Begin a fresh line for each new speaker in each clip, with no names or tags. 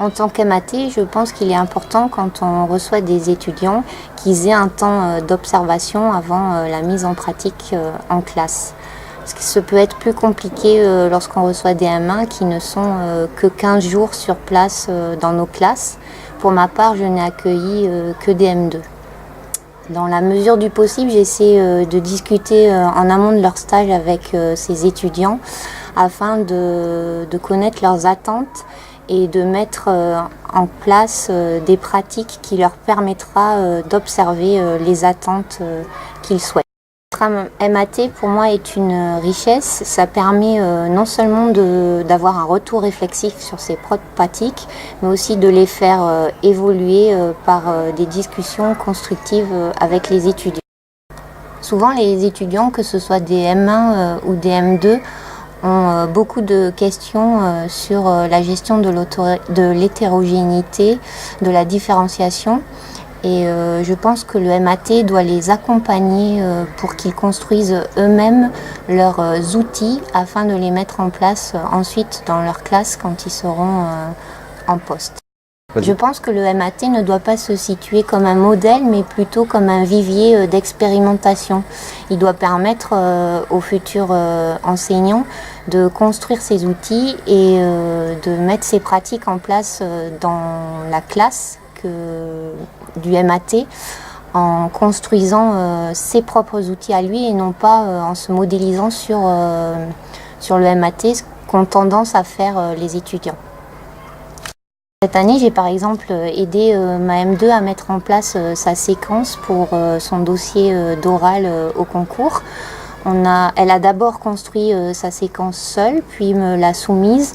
En tant qu'MAT, je pense qu'il est important quand on reçoit des étudiants qu'ils aient un temps d'observation avant la mise en pratique en classe. Parce que ça peut être plus compliqué lorsqu'on reçoit des M1 qui ne sont que 15 jours sur place dans nos classes. Pour ma part, je n'ai accueilli que des M2. Dans la mesure du possible, j'essaie de discuter en amont de leur stage avec ces étudiants afin de connaître leurs attentes et de mettre en place des pratiques qui leur permettra d'observer les attentes qu'ils souhaitent. Être MAT pour moi est une richesse, ça permet non seulement d'avoir un retour réflexif sur ses propres pratiques, mais aussi de les faire évoluer par des discussions constructives avec les étudiants. Souvent les étudiants, que ce soit des M1 ou des M2, ont beaucoup de questions sur la gestion de l'hétérogénéité, de la différenciation. Et je pense que le MAT doit les accompagner pour qu'ils construisent eux-mêmes leurs outils afin de les mettre en place ensuite dans leur classe quand ils seront en poste. Je pense que le MAT ne doit pas se situer comme un modèle, mais plutôt comme un vivier d'expérimentation. Il doit permettre aux futurs enseignants de construire ces outils et de mettre ces pratiques en place dans la classe du MAT en construisant ses propres outils à lui et non pas en se modélisant sur le MAT, ce qu'ont tendance à faire les étudiants. Cette année, j'ai par exemple aidé ma M2 à mettre en place sa séquence pour son dossier d'oral au concours. Elle a d'abord construit sa séquence seule, puis me l'a soumise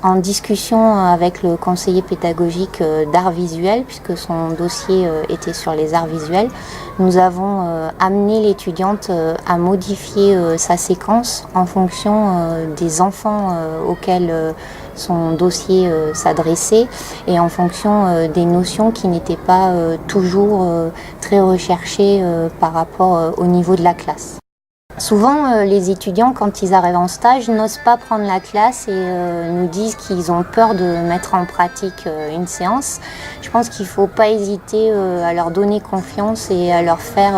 en discussion avec le conseiller pédagogique d'art visuel, puisque son dossier était sur les arts visuels. Nous avons amené l'étudiante à modifier sa séquence en fonction des enfants auxquels son dossier s'adressait et en fonction des notions qui n'étaient pas toujours très recherchées par rapport au niveau de la classe. Souvent, les étudiants, quand ils arrivent en stage, n'osent pas prendre la classe et nous disent qu'ils ont peur de mettre en pratique une séance. Je pense qu'il ne faut pas hésiter à leur donner confiance et à leur faire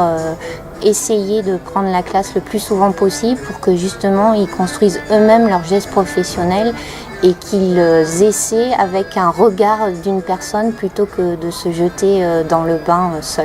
essayer de prendre la classe le plus souvent possible pour que justement ils construisent eux-mêmes leurs gestes professionnels et qu'ils essaient avec un regard d'une personne plutôt que de se jeter dans le bain seul.